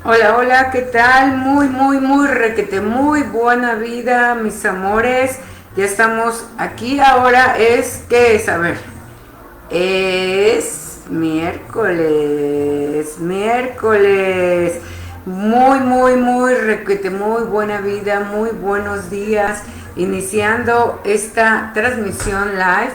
Hola, hola, ¿qué tal? Muy requete, muy buena vida, mis amores. Ya estamos aquí ahora. ¿Qué es? A ver, es miércoles. Muy requete, muy buena vida, muy buenos días. Iniciando esta transmisión live.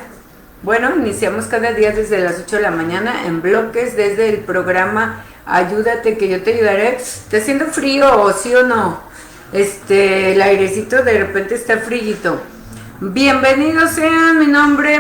Bueno, iniciamos cada día desde las 8 de la mañana en bloques desde el programa Ayúdate que yo te ayudaré. ¿Está haciendo frío o sí o no? El airecito de repente está frillito. Bienvenidos sean, mi nombre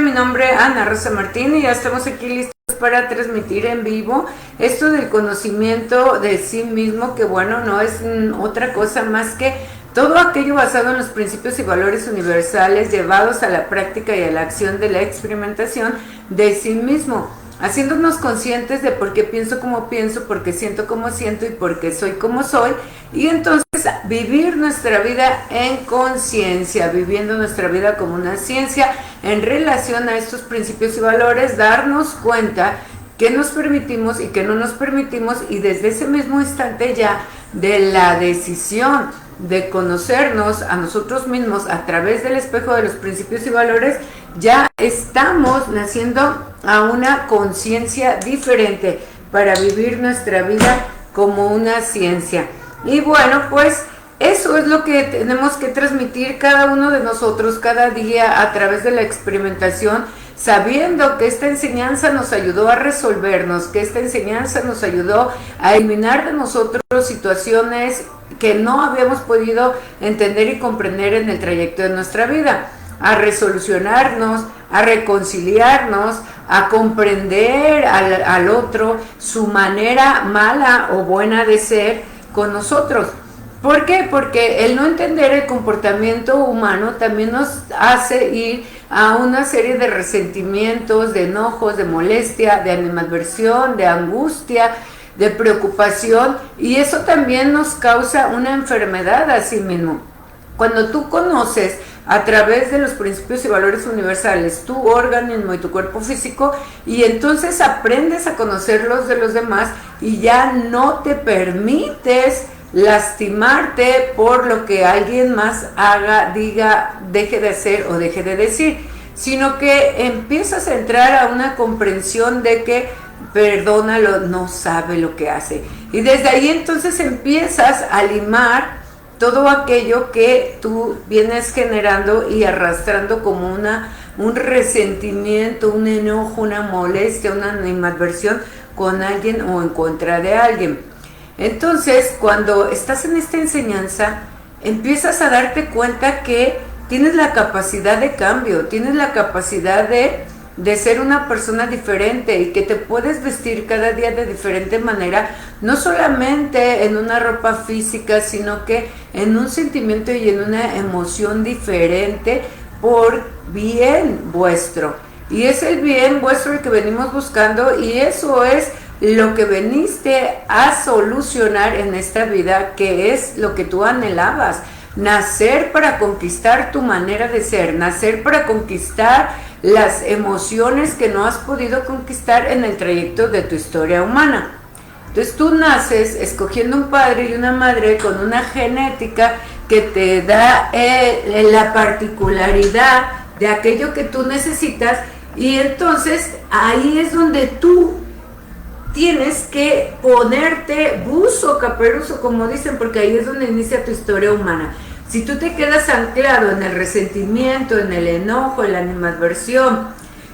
Ana Rosa Martín y ya estamos aquí listos para transmitir en vivo esto del conocimiento de sí mismo, que bueno, no es otra cosa más que todo aquello basado en los principios y valores universales llevados a la práctica y a la acción de la experimentación de sí mismo, haciéndonos conscientes de por qué pienso como pienso, por qué siento como siento y por qué soy como soy, y entonces vivir nuestra vida en conciencia, viviendo nuestra vida como una ciencia en relación a estos principios y valores, darnos cuenta qué nos permitimos y qué no nos permitimos, y desde ese mismo instante ya de la decisión de conocernos a nosotros mismos a través del espejo de los principios y valores, ya estamos naciendo a una conciencia diferente para vivir nuestra vida como una ciencia. Y bueno, pues eso es lo que tenemos que transmitir cada uno de nosotros cada día a través de la experimentación, sabiendo que esta enseñanza nos ayudó a resolvernos, que esta enseñanza nos ayudó a eliminar de nosotros situaciones que no habíamos podido entender y comprender en el trayecto de nuestra vida, a resolucionarnos, a reconciliarnos, a comprender al otro, su manera mala o buena de ser con nosotros. ¿Por qué? Porque el no entender el comportamiento humano también nos hace ir a una serie de resentimientos, de enojos, de molestia, de animadversión, de angustia, de preocupación, y eso también nos causa una enfermedad a sí mismo. Cuando tú conoces a través de los principios y valores universales tu organismo y tu cuerpo físico, y entonces aprendes a conocerlos de los demás y ya no te permites lastimarte por lo que alguien más haga, diga, deje de hacer o deje de decir, sino que empiezas a entrar a una comprensión de que perdónalo, no sabe lo que hace, y desde ahí entonces empiezas a limar todo aquello que tú vienes generando y arrastrando como un resentimiento, un enojo, una molestia, una animadversión con alguien o en contra de alguien. Entonces, cuando estás en esta enseñanza, empiezas a darte cuenta que tienes la capacidad de cambio, tienes la capacidad de ser una persona diferente, y que te puedes vestir cada día de diferente manera, no solamente en una ropa física, sino que en un sentimiento y en una emoción diferente por bien vuestro. Y es el bien vuestro el que venimos buscando, y eso es lo que veniste a solucionar en esta vida, que es lo que tú anhelabas: nacer para conquistar tu manera de ser, nacer para conquistar las emociones que no has podido conquistar en el trayecto de tu historia humana. Entonces tú naces escogiendo un padre y una madre con una genética que te da la particularidad de aquello que tú necesitas, y entonces ahí es donde tú tienes que ponerte buzo, caperuzo, como dicen, porque ahí es donde inicia tu historia humana. Si tú te quedas anclado en el resentimiento, en el enojo, en la animadversión,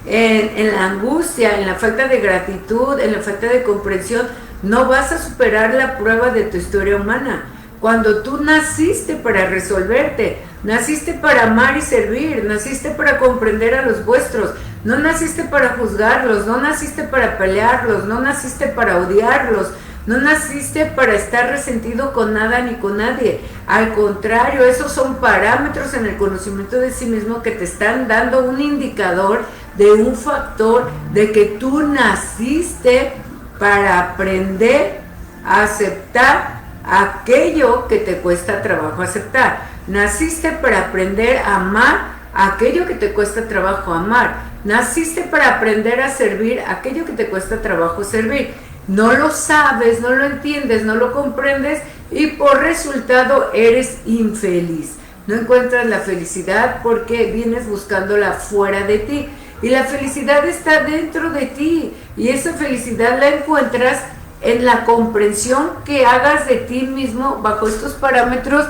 en la angustia, en la falta de gratitud, en la falta de comprensión, no vas a superar la prueba de tu historia humana. Cuando tú naciste para resolverte, naciste para amar y servir, naciste para comprender a los vuestros, no naciste para juzgarlos, no naciste para pelearlos, no naciste para odiarlos, no naciste para estar resentido con nada ni con nadie. Al contrario, esos son parámetros en el conocimiento de sí mismo que te están dando un indicador de un factor de que tú naciste para aprender a aceptar aquello que te cuesta trabajo aceptar. Naciste para aprender a amar aquello que te cuesta trabajo amar. Naciste para aprender a servir aquello que te cuesta trabajo servir. no lo sabes, no lo entiendes, no lo comprendes y por resultado eres infeliz. No encuentras la felicidad porque vienes buscándola fuera de ti. Y la felicidad está dentro de ti. Y esa felicidad la encuentras en la comprensión que hagas de ti mismo bajo estos parámetros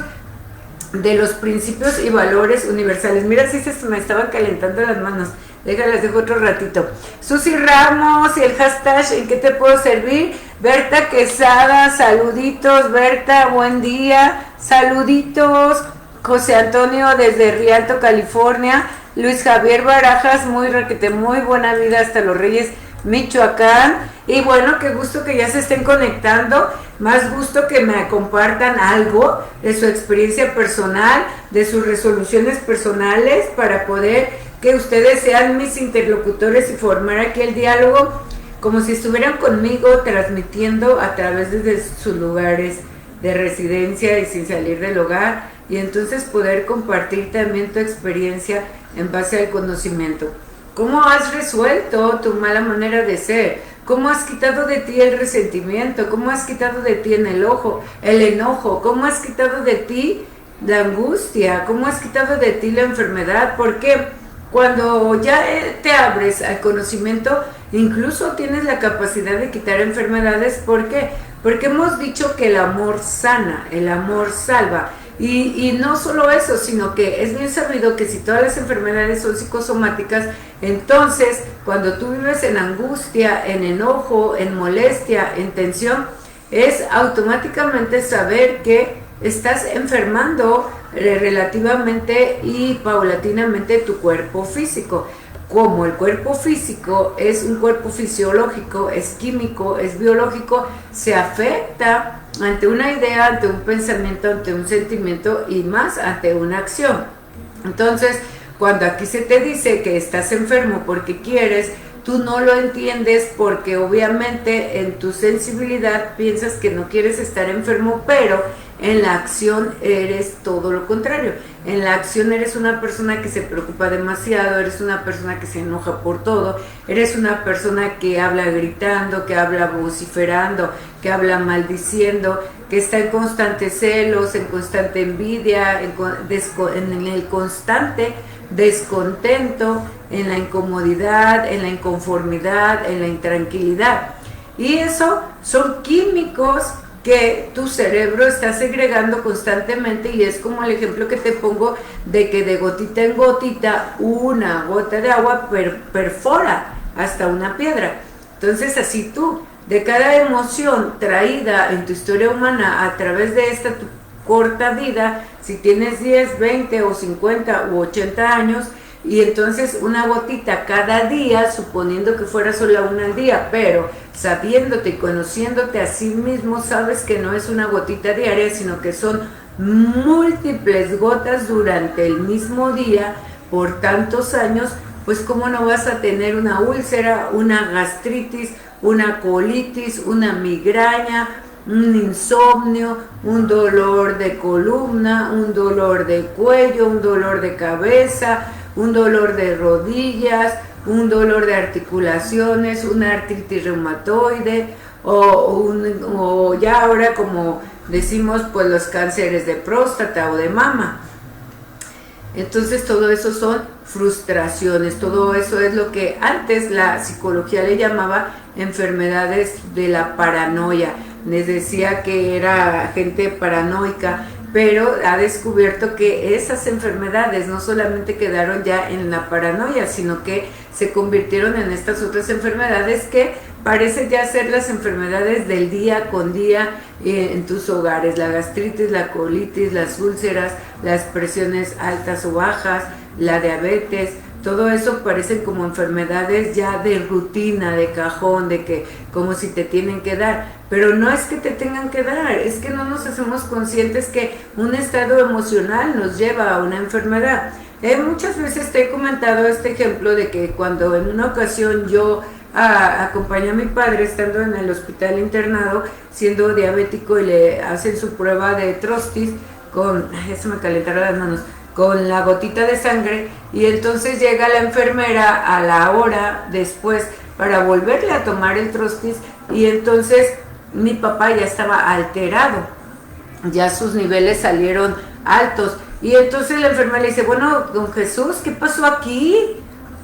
de los principios y valores universales. Mira, si se me estaban calentando las manos. Déjalas, dejo otro ratito. Susi Ramos y el hashtag ¿en qué te puedo servir? Berta Quesada, saluditos. Berta, buen día. Saluditos. José Antonio desde Rialto, California. Luis Javier Barajas, muy buena vida hasta Los Reyes, Michoacán. Y bueno, qué gusto que ya se estén conectando. Más gusto que me compartan algo de su experiencia personal, de sus resoluciones personales, para poder que ustedes sean mis interlocutores y formar aquí el diálogo como si estuvieran conmigo, transmitiendo a través de sus lugares de residencia y sin salir del hogar, y entonces poder compartir también tu experiencia en base al conocimiento. ¿Cómo has resuelto tu mala manera de ser? ¿Cómo has quitado de ti el resentimiento? ¿Cómo has quitado de ti el enojo? ¿Cómo has quitado de ti la angustia? ¿Cómo has quitado de ti la enfermedad? Porque cuando ya te abres al conocimiento, incluso tienes la capacidad de quitar enfermedades. ¿Por qué? Porque hemos dicho que el amor sana, el amor salva. Y no solo eso, sino que es bien sabido que si todas las enfermedades son psicosomáticas, entonces cuando tú vives en angustia, en enojo, en molestia, en tensión, es automáticamente saber que estás enfermando relativamente y paulatinamente tu cuerpo físico. Como el cuerpo físico es un cuerpo fisiológico, es químico, es biológico, se afecta ante una idea, ante un pensamiento, ante un sentimiento y más ante una acción. Entonces, cuando aquí se te dice que estás enfermo porque quieres, tú no lo entiendes porque obviamente en tu sensibilidad piensas que no quieres estar enfermo, pero en la acción eres todo lo contrario. En la acción eres una persona que se preocupa demasiado, eres una persona que se enoja por todo, eres una persona que habla gritando, que habla vociferando, que habla maldiciendo, que está en constante celos, en constante envidia, en el constante descontento, en la incomodidad, en la inconformidad, en la intranquilidad. Y eso son químicos que tu cerebro está segregando constantemente, y es como el ejemplo que te pongo de que de gotita en gotita una gota de agua perfora hasta una piedra. Entonces así tú, de cada emoción traída en tu historia humana a través de esta tu corta vida, si tienes 10, 20 o 50 u 80 años, y entonces una gotita cada día, suponiendo que fuera solo una al día, pero sabiéndote y conociéndote a sí mismo, sabes que no es una gotita diaria, sino que son múltiples gotas durante el mismo día por tantos años. Pues cómo no vas a tener una úlcera, una gastritis, una colitis, una migraña, un insomnio, un dolor de columna, un dolor de cuello, un dolor de cabeza, un dolor de rodillas, un dolor de articulaciones, una artritis reumatoide, o ya ahora, como decimos, pues los cánceres de próstata o de mama. Entonces todo eso son frustraciones, todo eso es lo que antes la psicología le llamaba enfermedades de la paranoia. Les decía que era gente paranoica, pero ha descubierto que esas enfermedades no solamente quedaron ya en la paranoia, sino que se convirtieron en estas otras enfermedades que parecen ya ser las enfermedades del día con día en tus hogares: la gastritis, la colitis, las úlceras, las presiones altas o bajas, la diabetes. Todo eso parecen como enfermedades ya de rutina, de cajón, de que como si te tienen que dar. Pero no es que te tengan que dar, es que no nos hacemos conscientes que un estado emocional nos lleva a una enfermedad. Muchas veces te he comentado este ejemplo de que cuando en una ocasión yo acompañé a mi padre estando en el hospital internado, siendo diabético, y le hacen su prueba de Trostis con, ya se me calentaron las manos, con la gotita de sangre, y entonces llega la enfermera a la hora después para volverle a tomar el Trostis, y entonces mi papá ya estaba alterado, ya sus niveles salieron altos, y entonces la enfermera le dice, bueno, don Jesús, ¿qué pasó aquí?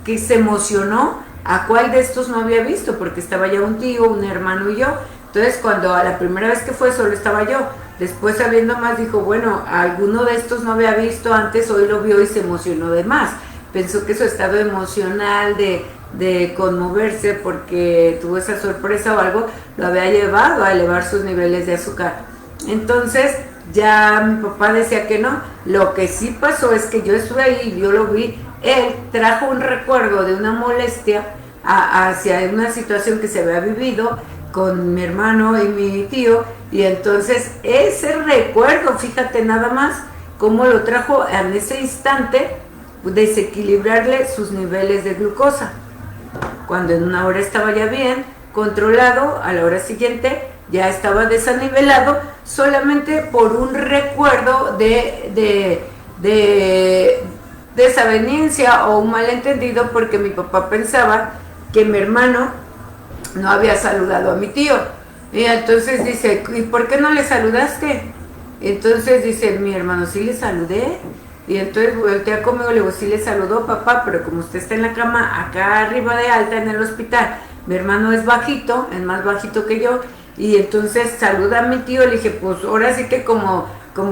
Que se emocionó, ¿a cuál de estos no había visto? Porque estaba ya un tío, un hermano y yo. Entonces cuando a la primera vez que fue solo estaba yo, después sabiendo más dijo, bueno, alguno de estos no había visto antes, hoy lo vio y se emocionó de más. Pensó que su estado emocional de conmoverse porque tuvo esa sorpresa o algo, lo había llevado a elevar sus niveles de azúcar. Entonces ya mi papá decía que no. Lo que sí pasó es que yo estuve ahí y yo lo vi. Él trajo un recuerdo de una molestia hacia una situación que se había vivido con mi hermano y mi tío, y entonces ese recuerdo, fíjate nada más cómo lo trajo en ese instante, desequilibrarle sus niveles de glucosa. Cuando en una hora estaba ya bien controlado, a la hora siguiente ya estaba desanivelado, solamente por un recuerdo de desaveniencia o un malentendido, porque mi papá pensaba que mi hermano no había saludado a mi tío. Y entonces dice, ¿y por qué no le saludaste? Entonces dice mi hermano, sí le saludé. Y entonces voltea conmigo, le digo, sí le saludó papá, pero como usted está en la cama acá arriba de alta en el hospital, mi hermano es bajito, es más bajito que yo, y entonces saluda a mi tío. Le dije, pues ahora sí que como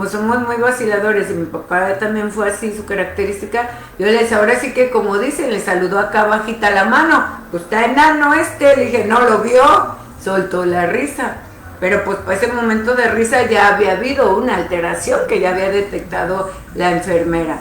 somos muy vaciladores, y mi papá también fue así, su característica, yo le decía, ahora sí que como dicen, le saludó acá bajita la mano, pues está enano le dije, no lo vio, soltó la risa, pero pues para ese momento de risa ya había habido una alteración que ya había detectado la enfermera,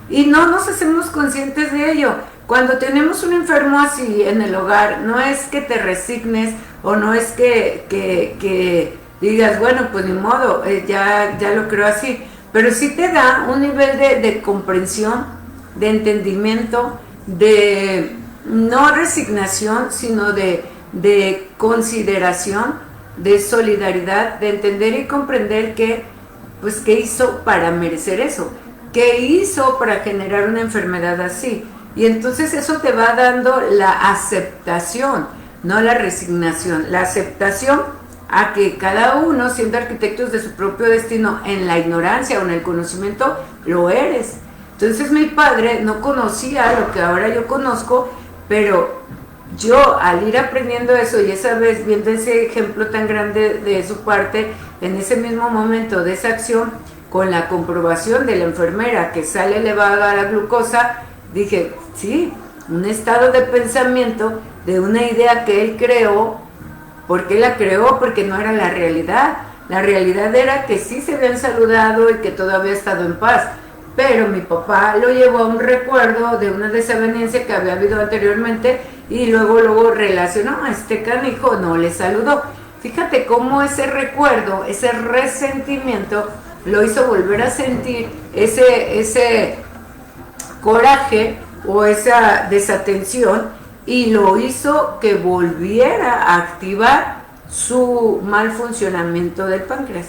y no nos hacemos conscientes de ello. Cuando tenemos un enfermo así en el hogar, no es que te resignes, o no es que digas, bueno, pues ni modo, ya lo creo así, pero sí te da un nivel de comprensión, de entendimiento, de no resignación, sino de consideración, de solidaridad, de entender y comprender que, pues, qué hizo para merecer eso, qué hizo para generar una enfermedad así. Y entonces eso te va dando la aceptación, no la resignación, la aceptación a que cada uno, siendo arquitectos de su propio destino, en la ignorancia o en el conocimiento, lo eres. Entonces mi padre no conocía lo que ahora yo conozco, pero yo al ir aprendiendo eso, y esa vez viendo ese ejemplo tan grande de su parte, en ese mismo momento de esa acción, con la comprobación de la enfermera que sale elevada la glucosa, dije, sí, un estado de pensamiento de una idea que él creó. ¿Por qué la creó? Porque no era la realidad. La realidad era que sí se habían saludado y que todo había estado en paz. Pero mi papá lo llevó a un recuerdo de una desaveniencia que había habido anteriormente, y luego relacionó, a este canijo no le saludó. Fíjate cómo ese recuerdo, ese resentimiento, lo hizo volver a sentir ese coraje o esa desatención, y lo hizo que volviera a activar su mal funcionamiento del páncreas.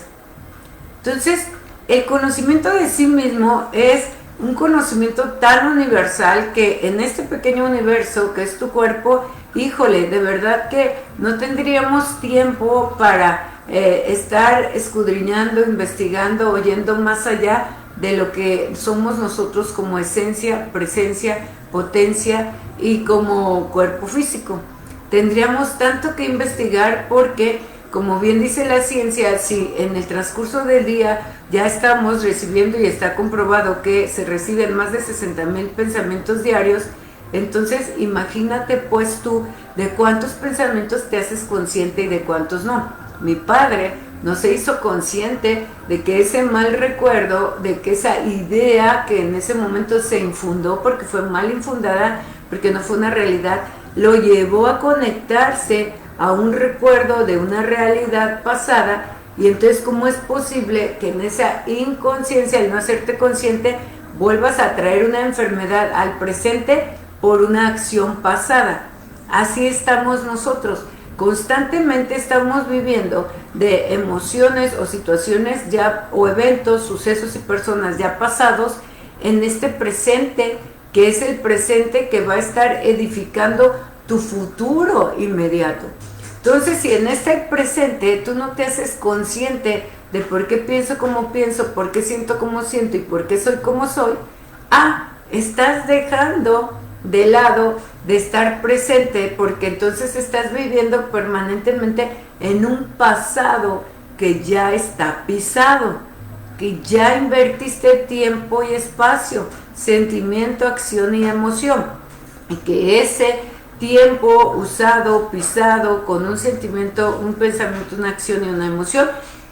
Entonces, el conocimiento de sí mismo es un conocimiento tan universal que en este pequeño universo que es tu cuerpo, híjole, de verdad que no tendríamos tiempo para estar escudriñando, investigando, oyendo más allá de lo que somos nosotros como esencia, presencia, potencia y como cuerpo físico. Tendríamos tanto que investigar porque, como bien dice la ciencia, si en el transcurso del día ya estamos recibiendo, y está comprobado que se reciben más de 60,000 pensamientos diarios, entonces imagínate pues tú de cuántos pensamientos te haces consciente y de cuántos no. Mi padre no se hizo consciente de que ese mal recuerdo, de que esa idea que en ese momento se infundó porque fue mal infundada, porque no fue una realidad, lo llevó a conectarse a un recuerdo de una realidad pasada. Y entonces, ¿cómo es posible que en esa inconsciencia, al no hacerte consciente, vuelvas a traer una enfermedad al presente por una acción pasada? Así estamos nosotros. Constantemente estamos viviendo de emociones o situaciones ya, o eventos, sucesos y personas ya pasados, en este presente, que es el presente que va a estar edificando tu futuro inmediato. Entonces, si en este presente tú no te haces consciente de por qué pienso como pienso, por qué siento como siento y por qué soy como soy, estás dejando de lado de estar presente, porque entonces estás viviendo permanentemente en un pasado que ya está pisado, que ya invertiste tiempo y espacio, sentimiento, acción y emoción, y que ese tiempo usado, pisado, con un sentimiento, un pensamiento, una acción y una emoción,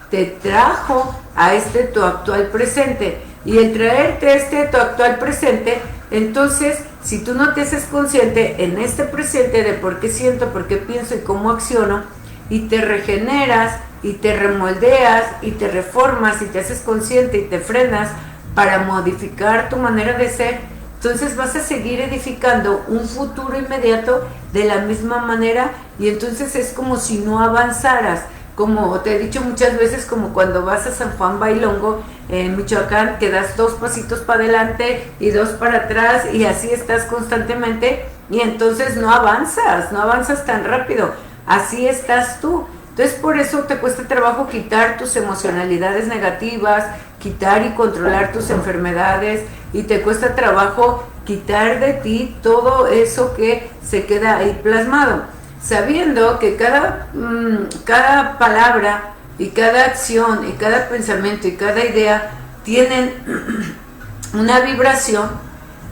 te trajo a tu actual presente. Y el traerte tu actual presente, entonces, si tú no te haces consciente en este presente de por qué siento, por qué pienso y cómo acciono, y te regeneras, y te remoldeas, y te reformas, y te haces consciente, y te frenas para modificar tu manera de ser, entonces vas a seguir edificando un futuro inmediato de la misma manera, y entonces es como si no avanzaras. Como te he dicho muchas veces, como cuando vas a San Juan Bailongo en Michoacán, que das 2 pasitos para adelante y 2 para atrás, y así estás constantemente, y entonces no avanzas tan rápido. Así estás tú. Entonces por eso te cuesta trabajo quitar tus emocionalidades negativas, quitar y controlar tus enfermedades, y te cuesta trabajo quitar de ti todo eso que se queda ahí plasmado, sabiendo que cada palabra y cada acción y cada pensamiento y cada idea tienen una vibración,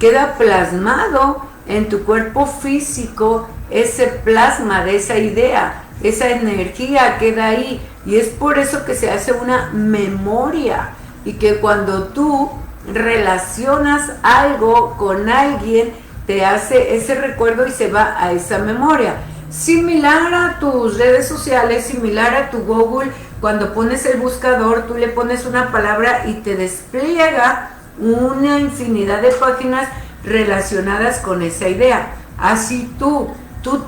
queda plasmado en tu cuerpo físico ese plasma de esa idea, esa energía queda ahí, y es por eso que se hace una memoria, y que cuando tú relacionas algo con alguien, te hace ese recuerdo y se va a esa memoria. Similar a tus redes sociales, similar a tu Google, cuando pones el buscador, tú le pones una palabra y te despliega una infinidad de páginas relacionadas con esa idea. Así tú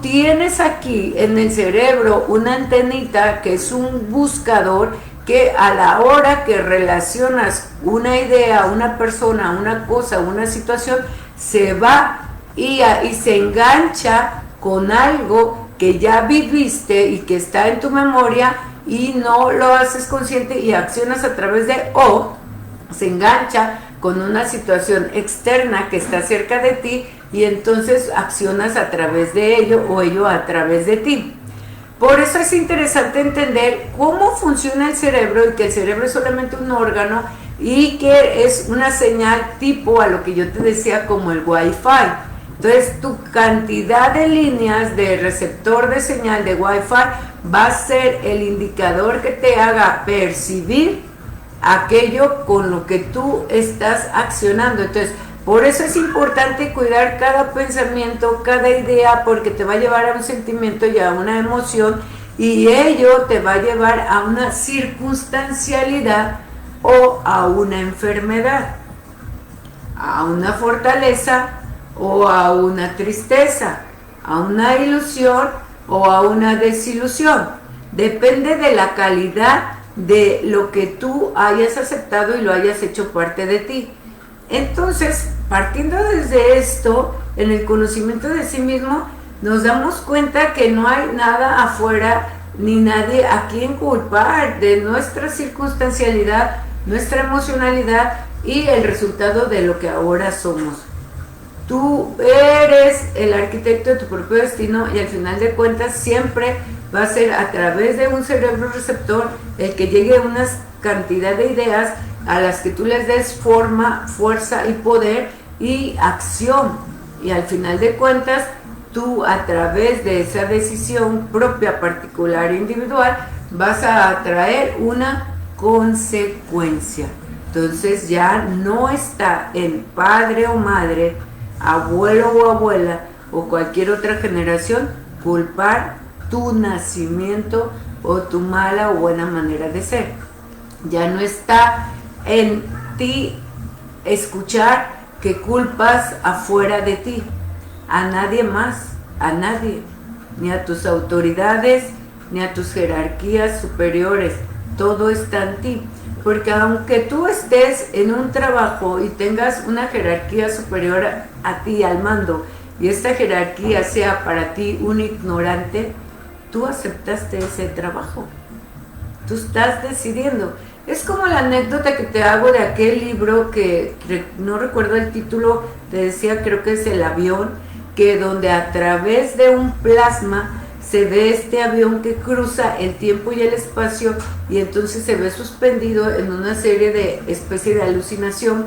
tienes aquí en el cerebro una antenita que es un buscador, que a la hora que relacionas una idea, una persona, una cosa, una situación, se va y se engancha con algo que ya viviste y que está en tu memoria, y no lo haces consciente y accionas a través de, o se engancha con una situación externa que está cerca de ti, y entonces accionas a través de ello o ello a través de ti. Por eso es interesante entender cómo funciona el cerebro, y que el cerebro es solamente un órgano y que es una señal tipo a lo que yo te decía como el Wi-Fi. Entonces tu cantidad de líneas de receptor de señal de Wi-Fi va a ser el indicador que te haga percibir aquello con lo que tú estás accionando. Entonces, por eso es importante cuidar cada pensamiento, cada idea, porque te va a llevar a un sentimiento y a una emoción, y ello te va a llevar a una circunstancialidad o a una enfermedad, a una fortaleza o a una tristeza, a una ilusión o a una desilusión. Depende de la calidad de lo que tú hayas aceptado y lo hayas hecho parte de ti. Entonces, partiendo desde esto, en el conocimiento de sí mismo, nos damos cuenta que no hay nada afuera ni nadie a quien culpar de nuestra circunstancialidad, nuestra emocionalidad y el resultado de lo que ahora somos. Tú eres el arquitecto de tu propio destino, y al final de cuentas siempre va a ser a través de un cerebro receptor el que llegue a una cantidad de ideas a las que tú les des forma, fuerza y poder y acción, y al final de cuentas tú, a través de esa decisión propia, particular e individual, vas a atraer una consecuencia. Entonces ya no está en padre o madre, abuelo o abuela o cualquier otra generación culpar tu nacimiento o tu mala o buena manera de ser. Ya no está en ti escuchar que culpas afuera de ti, a nadie más, a nadie, ni a tus autoridades, ni a tus jerarquías superiores. Todo está en ti, porque aunque tú estés en un trabajo y tengas una jerarquía superior a ti al mando, y esta jerarquía sea para ti un ignorante, tú aceptaste ese trabajo. Tú estás decidiendo. Es como la anécdota que te hago de aquel libro que no recuerdo el título, te decía, creo que es El avión, que donde a través de un plasma se ve este avión que cruza el tiempo y el espacio y entonces se ve suspendido en una serie de especie de alucinación,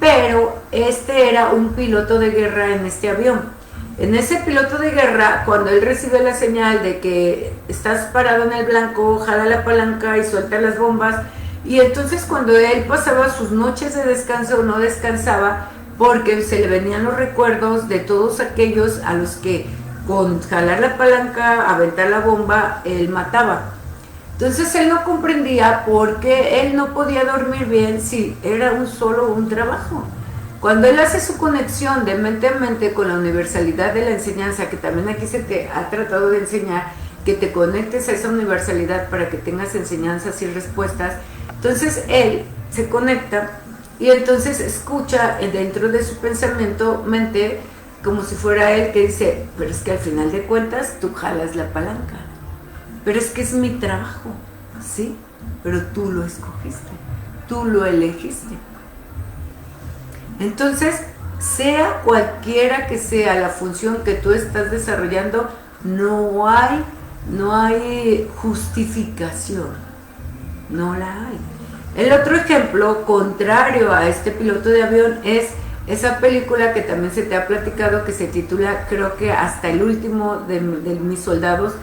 pero este era un piloto de guerra en este avión. En ese piloto de guerra, cuando él recibe la señal de que estás parado en el blanco, jala la palanca y suelta las bombas, y entonces cuando él pasaba sus noches de descanso no descansaba porque se le venían los recuerdos de todos aquellos a los que con jalar la palanca, aventar la bomba, él mataba. Entonces él no comprendía por qué él no podía dormir bien si era un trabajo. Cuando él hace su conexión de mente a mente con la universalidad de la enseñanza, que también aquí se te ha tratado de enseñar, que te conectes a esa universalidad para que tengas enseñanzas y respuestas, entonces él se conecta y entonces escucha dentro de su pensamiento, mente, como si fuera él que dice, pero es que al final de cuentas tú jalas la palanca, pero es que es mi trabajo, ¿sí? Pero tú lo escogiste, tú lo elegiste. Entonces, sea cualquiera que sea la función que tú estás desarrollando, no hay justificación, no la hay. El otro ejemplo, contrario a este piloto de avión, es esa película que también se te ha platicado, que se titula, creo que Hasta el último de mis soldados,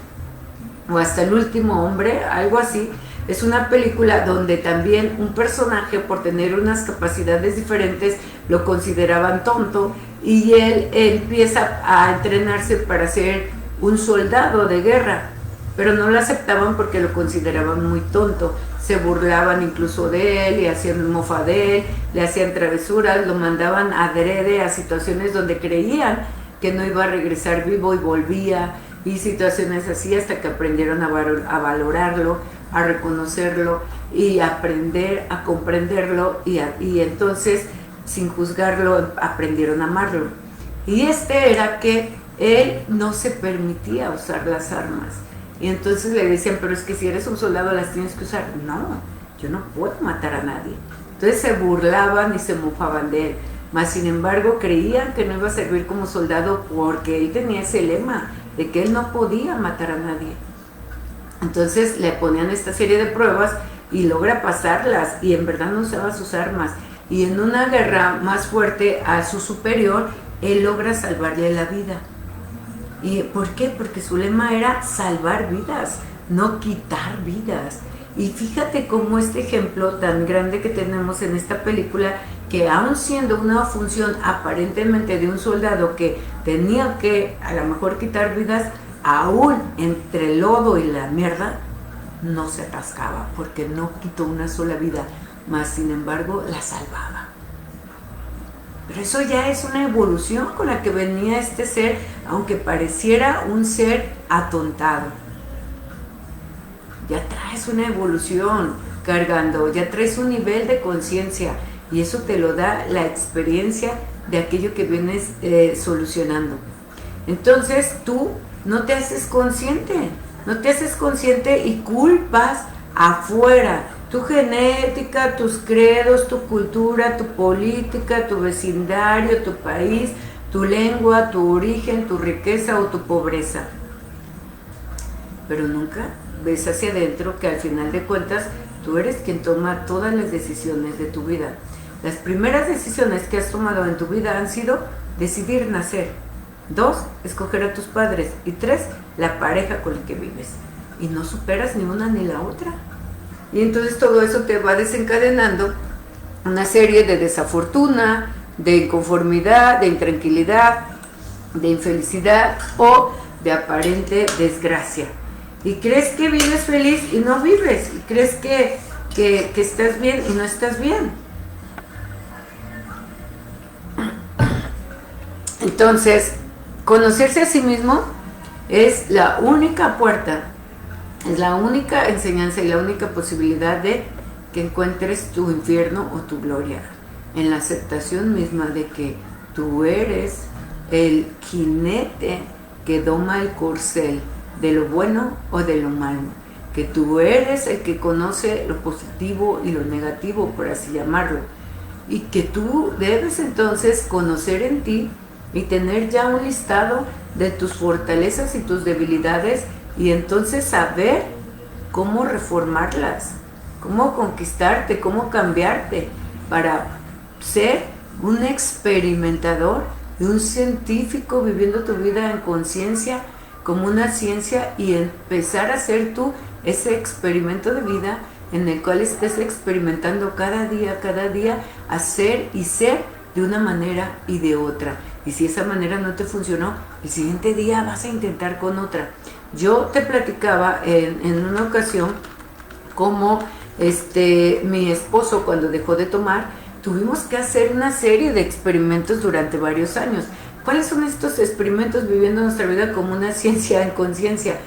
o Hasta el último hombre, algo así. Es una película donde también un personaje, por tener unas capacidades diferentes, lo consideraban tonto, y él empieza a entrenarse para ser un soldado de guerra, pero no lo aceptaban porque lo consideraban muy tonto. Se burlaban incluso de él y hacían mofa de él, le hacían travesuras, lo mandaban adrede a situaciones donde creían que no iba a regresar vivo y volvía, y situaciones así, hasta que aprendieron a valorarlo, a reconocerlo y aprender a comprenderlo, y entonces, sin juzgarlo, aprendieron a amarlo. Y era que él no se permitía usar las armas. Y entonces le decían, pero es que si eres un soldado las tienes que usar. No, yo no puedo matar a nadie. Entonces se burlaban y se mofaban de él. Mas sin embargo creían que no iba a servir como soldado porque él tenía ese lema de que él no podía matar a nadie. Entonces le ponían esta serie de pruebas y logra pasarlas, y en verdad no usaba sus armas. Y en una guerra más fuerte a su superior, él logra salvarle la vida. ¿Y por qué? Porque su lema era salvar vidas, no quitar vidas. Y fíjate cómo este ejemplo tan grande que tenemos en esta película, que aún siendo una función aparentemente de un soldado que tenía que a lo mejor quitar vidas, aún entre el lodo y la mierda, no se atascaba porque no quitó una sola vida, mas sin embargo la salvaba. Pero eso ya es una evolución con la que venía este ser, aunque pareciera un ser atontado. Ya traes una evolución cargando, ya traes un nivel de conciencia, y eso te lo da la experiencia de aquello que vienes solucionando. Entonces tú no te haces consciente y culpas afuera. Tu genética, tus credos, tu cultura, tu política, tu vecindario, tu país, tu lengua, tu origen, tu riqueza o tu pobreza. Pero nunca ves hacia adentro que al final de cuentas tú eres quien toma todas las decisiones de tu vida. Las primeras decisiones que has tomado en tu vida han sido decidir nacer. 2, escoger a tus padres. Y 3, la pareja con la que vives. Y no superas ni una ni la otra. Y entonces todo eso te va desencadenando una serie de desafortuna, de inconformidad, de intranquilidad, de infelicidad o de aparente desgracia. Y crees que vives feliz y no vives. Y crees que estás bien y no estás bien. Entonces, conocerse a sí mismo es la única puerta, es la única enseñanza y la única posibilidad de que encuentres tu infierno o tu gloria, en la aceptación misma de que tú eres el jinete que doma el corcel de lo bueno o de lo malo, que tú eres el que conoce lo positivo y lo negativo, por así llamarlo, y que tú debes entonces conocer en ti y tener ya un listado de tus fortalezas y tus debilidades, y entonces saber cómo reformarlas, cómo conquistarte, cómo cambiarte para ser un experimentador y un científico viviendo tu vida en conciencia como una ciencia, y empezar a hacer tú ese experimento de vida en el cual estés experimentando cada día, hacer y ser de una manera y de otra. Y si esa manera no te funcionó, el siguiente día vas a intentar con otra. Yo te platicaba en una ocasión cómo mi esposo, cuando dejó de tomar, tuvimos que hacer una serie de experimentos durante varios años. ¿Cuáles son estos experimentos viviendo nuestra vida como una ciencia en conciencia?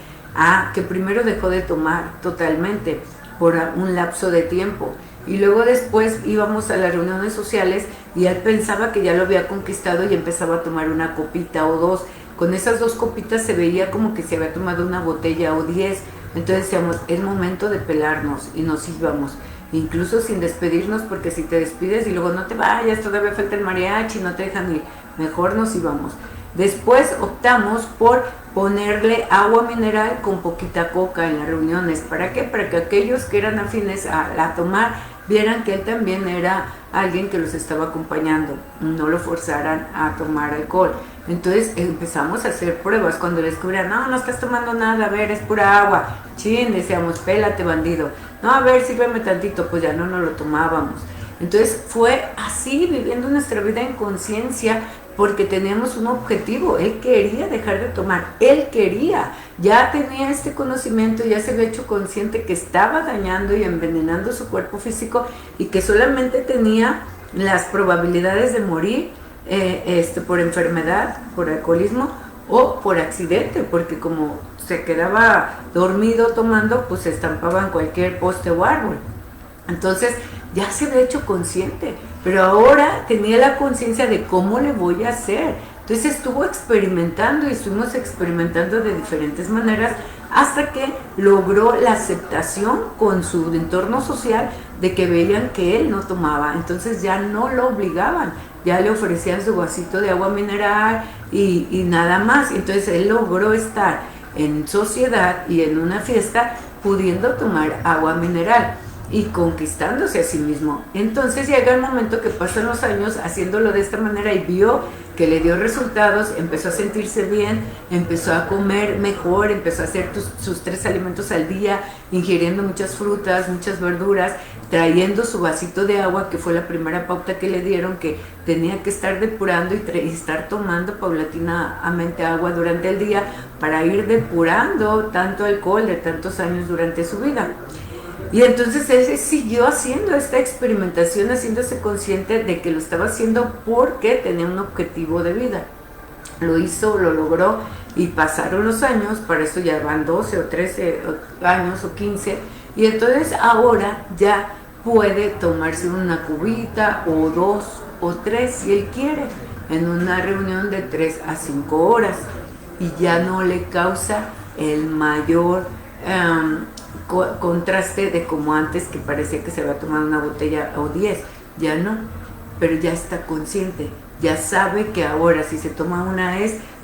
Que primero dejó de tomar totalmente por un lapso de tiempo, y luego después íbamos a las reuniones sociales y él pensaba que ya lo había conquistado y empezaba a tomar una copita o dos. Con esas 2 copitas se veía como que se había tomado una botella o 10. Entonces decíamos, es momento de pelarnos, y nos íbamos, incluso sin despedirnos, porque si te despides y luego no te vayas, todavía falta el mariachi, no te dejan ir, mejor nos íbamos. Después optamos por ponerle agua mineral con poquita coca en las reuniones. ¿Para qué? Para que aquellos que eran afines a tomar vieran que él también era alguien que los estaba acompañando, no lo forzaran a tomar alcohol. Entonces empezamos a hacer pruebas. Cuando descubrían, no estás tomando nada, a ver, es pura agua, chin, decíamos, pélate, bandido, no, a ver, sírveme tantito, pues ya no nos lo tomábamos. Entonces fue así, viviendo nuestra vida en conciencia, porque teníamos un objetivo. Él quería dejar de tomar, él quería, ya tenía este conocimiento, ya se había hecho consciente que estaba dañando y envenenando su cuerpo físico, y que solamente tenía las probabilidades de morir por enfermedad, por alcoholismo o por accidente, porque como se quedaba dormido tomando, pues se estampaba en cualquier poste o árbol. Entonces ya se había hecho consciente, pero ahora tenía la conciencia de cómo le voy a hacer. Entonces estuvo experimentando y estuvimos experimentando de diferentes maneras hasta que logró la aceptación con su entorno social de que veían que él no tomaba. Entonces ya no lo obligaban, ya le ofrecían su vasito de agua mineral y nada más. Entonces él logró estar en sociedad y en una fiesta pudiendo tomar agua mineral y conquistándose a sí mismo. Entonces llega el momento que pasan los años haciéndolo de esta manera y vio que le dio resultados, empezó a sentirse bien, empezó a comer mejor, empezó a hacer sus 3 alimentos al día, ingiriendo muchas frutas, muchas verduras, trayendo su vasito de agua, que fue la primera pauta que le dieron, que tenía que estar depurando y estar tomando paulatinamente agua durante el día para ir depurando tanto alcohol de tantos años durante su vida. Y entonces él siguió haciendo esta experimentación, haciéndose consciente de que lo estaba haciendo porque tenía un objetivo de vida. Lo hizo, lo logró, y pasaron los años, para eso ya van 12 o 13 años o 15, y entonces ahora ya puede tomarse una cubita o 2 o 3 si él quiere, en una reunión de 3 a 5 horas, y ya no le causa el mayor contraste de como antes, que parecía que se había tomado una botella o 10, ya no, pero ya está consciente, ya sabe que ahora si se toma una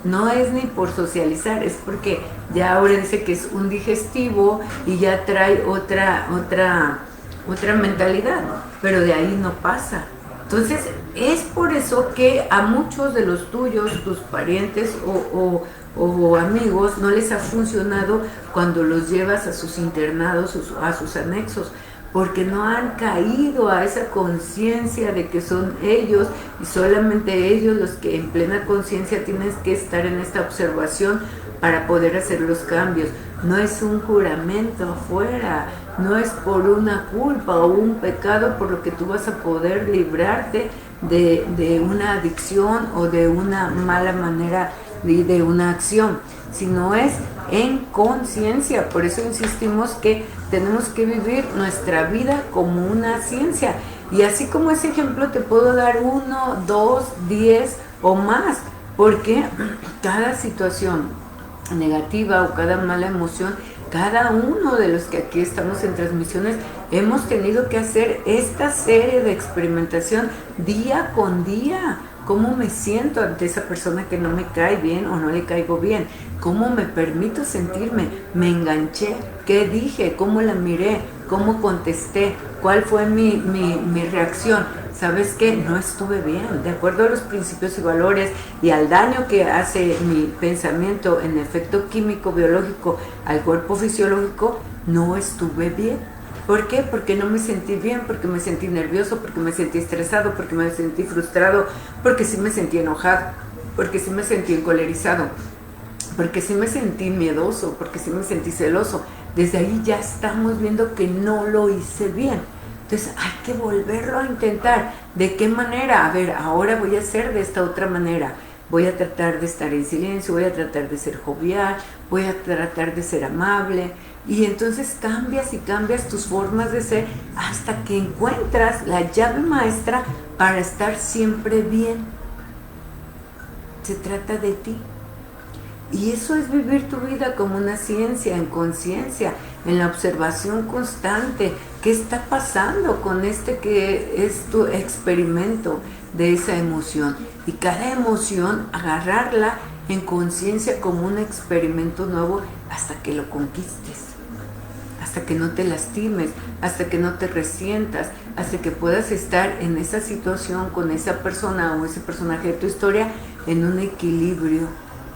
no es ni por socializar, es porque ya ahora dice que es un digestivo y ya trae otra mentalidad, pero de ahí no pasa. Entonces es por eso que a muchos de los tuyos, tus parientes o amigos, no les ha funcionado cuando los llevas a sus internados, a sus anexos, porque no han caído a esa conciencia de que son ellos, y solamente ellos los que en plena conciencia tienen que estar en esta observación para poder hacer los cambios. No es un juramento afuera, no es por una culpa o un pecado por lo que tú vas a poder librarte de una adicción o de una mala manera de una acción, sino es en conciencia. Por eso insistimos que tenemos que vivir nuestra vida como una ciencia, y así como ese ejemplo te puedo dar 1, 2, 10 o más, porque cada situación, negativa o cada mala emoción, cada uno de los que aquí estamos en transmisiones hemos tenido que hacer esta serie de experimentación día con día. ¿Cómo me siento ante esa persona que no me cae bien o no le caigo bien? ¿Cómo me permito sentirme? ¿Me enganché? ¿Qué dije? ¿Cómo la miré? ¿Cómo contesté? ¿Cuál fue mi reacción? ¿Sabes qué? No estuve bien. De acuerdo a los principios y valores y al daño que hace mi pensamiento en efecto químico, biológico, al cuerpo fisiológico, no estuve bien. ¿Por qué? Porque no me sentí bien, porque me sentí nervioso, porque me sentí estresado, porque me sentí frustrado, porque sí me sentí enojado, porque sí me sentí encolerizado, porque sí me sentí miedoso, porque sí me sentí celoso. Desde ahí ya estamos viendo que no lo hice bien. Entonces hay que volverlo a intentar. ¿De qué manera? A ver, ahora voy a hacer de esta otra manera. Voy a tratar de estar en silencio, voy a tratar de ser jovial, voy a tratar de ser amable. Y entonces cambias y cambias tus formas de ser hasta que encuentras la llave maestra para estar siempre bien. Se trata de ti. Y eso es vivir tu vida como una ciencia, en conciencia, en la observación constante. ¿Qué está pasando con este que es tu experimento de esa emoción? Y cada emoción, agarrarla en conciencia como un experimento nuevo hasta que lo conquistes. Hasta que no te lastimes, hasta que no te resientas, hasta que puedas estar en esa situación con esa persona o ese personaje de tu historia en un equilibrio,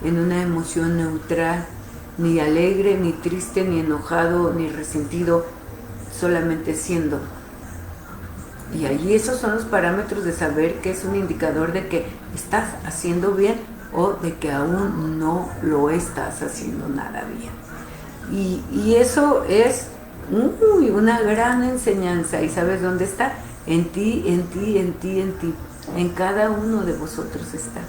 en una emoción neutral, ni alegre, ni triste, ni enojado, ni resentido, solamente siendo. Y allí esos son los parámetros de saber que es un indicador de que estás haciendo bien o de que aún no lo estás haciendo nada bien. Y eso es una gran enseñanza. ¿Y sabes dónde está? En ti, en ti, en ti, en ti. En cada uno de vosotros está.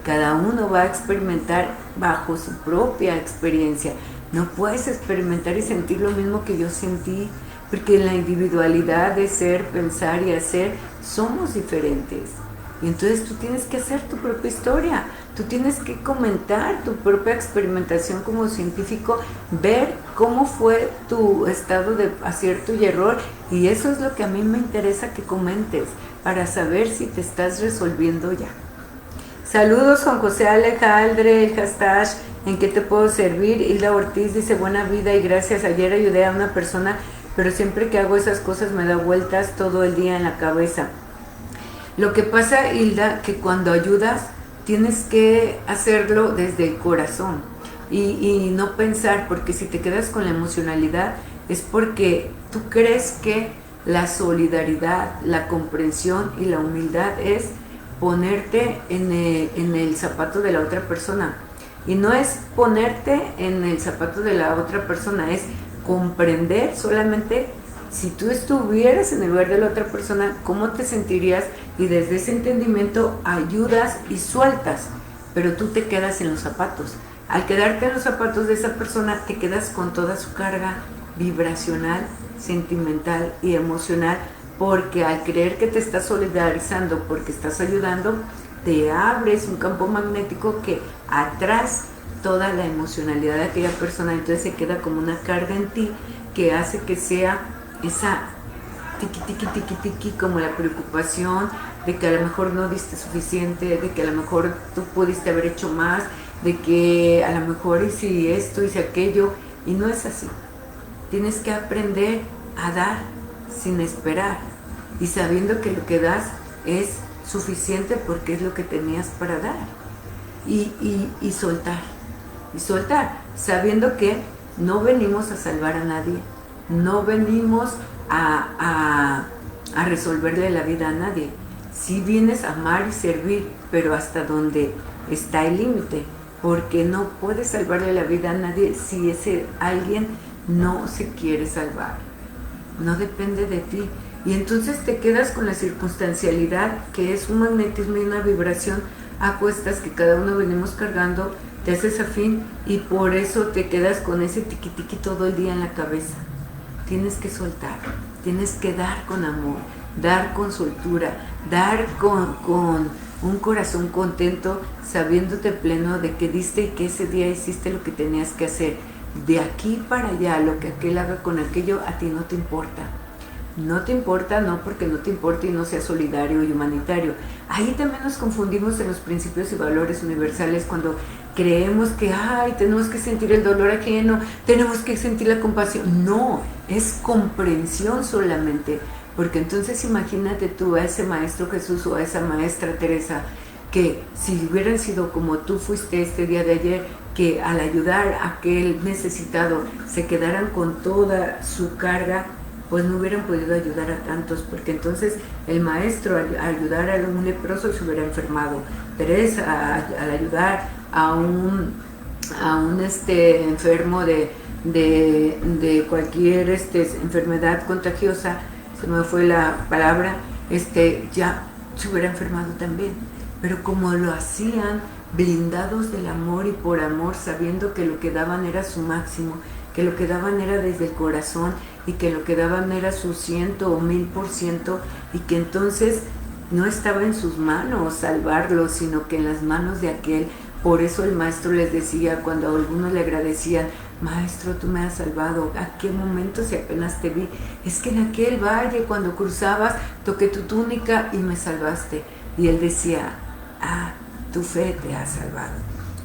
Cada uno va a experimentar bajo su propia experiencia. No puedes experimentar y sentir lo mismo que yo sentí, porque en la individualidad de ser, pensar y hacer somos diferentes. Y entonces tú tienes que hacer tu propia historia, tú tienes que comentar tu propia experimentación como científico, ver cómo fue tu estado de acierto y error, y eso es lo que a mí me interesa que comentes, para saber si te estás resolviendo ya. Saludos Juan José Alejandre, el hashtag, ¿en qué te puedo servir? Hilda Ortiz dice, buena vida y gracias, ayer ayudé a una persona, pero siempre que hago esas cosas me da vueltas todo el día en la cabeza. Lo que pasa, Hilda, que cuando ayudas tienes que hacerlo desde el corazón y no pensar, porque si te quedas con la emocionalidad es porque tú crees que la solidaridad, la comprensión y la humildad es ponerte en el zapato de la otra persona. Y no es ponerte en el zapato de la otra persona, es comprender solamente. Si tú estuvieras en el lugar de la otra persona, ¿cómo te sentirías? Y desde ese entendimiento ayudas y sueltas, pero tú te quedas en los zapatos. Al quedarte en los zapatos de esa persona, te quedas con toda su carga vibracional, sentimental y emocional, porque al creer que te estás solidarizando, porque estás ayudando, te abres un campo magnético que atrae toda la emocionalidad de aquella persona, entonces se queda como una carga en ti que hace que sea esa tiqui, tiqui, tiqui, tiqui, como la preocupación de que a lo mejor no diste suficiente, de que a lo mejor tú pudiste haber hecho más, de que a lo mejor hice esto, hice aquello, y no es así. Tienes que aprender a dar sin esperar y sabiendo que lo que das es suficiente porque es lo que tenías para dar, y soltar, sabiendo que no venimos a salvar a nadie, no venimos a resolverle la vida a nadie. Sí vienes a amar y servir, pero hasta donde está el límite, porque no puedes salvarle la vida a nadie si ese alguien no se quiere salvar, no depende de ti. Y entonces te quedas con la circunstancialidad, que es un magnetismo y una vibración a cuestas que cada uno venimos cargando, te haces afín y por eso te quedas con ese tiqui tiqui todo el día en la cabeza. Tienes que soltar, tienes que dar con amor, dar con soltura, dar con un corazón contento, sabiéndote pleno de que diste y que ese día hiciste lo que tenías que hacer. De aquí para allá, lo que aquel haga con aquello, a ti no te importa. No te importa, no porque no te importe y no seas solidario y humanitario. Ahí también nos confundimos en los principios y valores universales cuando creemos que tenemos que sentir el dolor ajeno, tenemos que sentir la compasión. No, es comprensión solamente. Porque entonces imagínate tú a ese maestro Jesús o a esa maestra Teresa, que si hubieran sido como tú fuiste este día de ayer, que al ayudar a aquel necesitado se quedaran con toda su carga, pues no hubieran podido ayudar a tantos, porque entonces el maestro al ayudar a un leproso se hubiera enfermado, Teresa al ayudar a un enfermo de cualquier enfermedad contagiosa, se me fue la palabra, ya se hubiera enfermado también. Pero como lo hacían blindados del amor y por amor, sabiendo que lo que daban era su máximo, que lo que daban era desde el corazón y que lo que daban era su 100 o 1000%, y que entonces no estaba en sus manos salvarlos, sino que en las manos de aquel. Por eso el maestro les decía, cuando a algunos le agradecían, maestro, tú me has salvado, ¿a qué momento si apenas te vi? Es que en aquel valle cuando cruzabas toqué tu túnica y me salvaste. Y él decía, tu fe te ha salvado.